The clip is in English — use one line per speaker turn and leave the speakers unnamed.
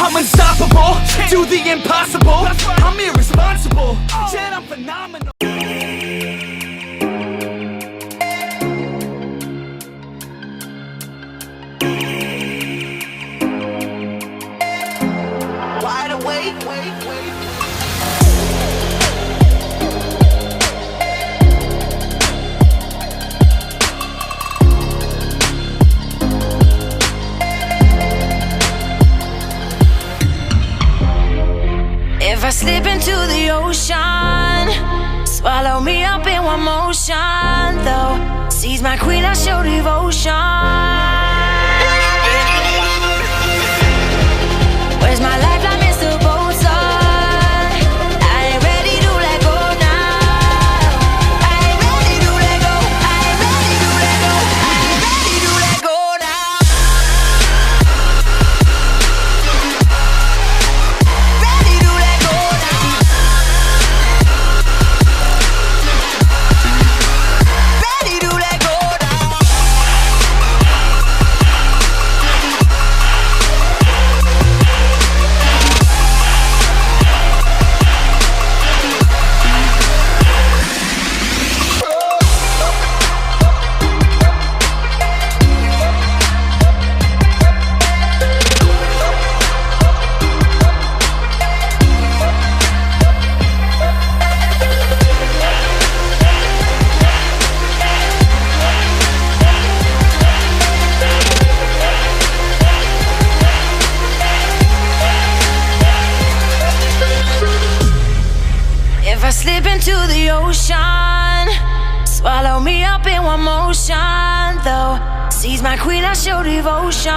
I'm unstoppable, do the impossible. I'm irresponsible, yet I'm phenomenal. Wide awake,
If I slip into the ocean, swallow me up in one motion. Though seas my queen, I show devotion. Where's my lifeline, Mr. Bosun? I ain't ready to let go now. I ain't ready to let go. I ain't ready to let go. I ain't ready to let go now. Ready to let go now. Ready to let go now. If I slip into the ocean, swallow me up in one motion. Though seas my queen, I show devotion.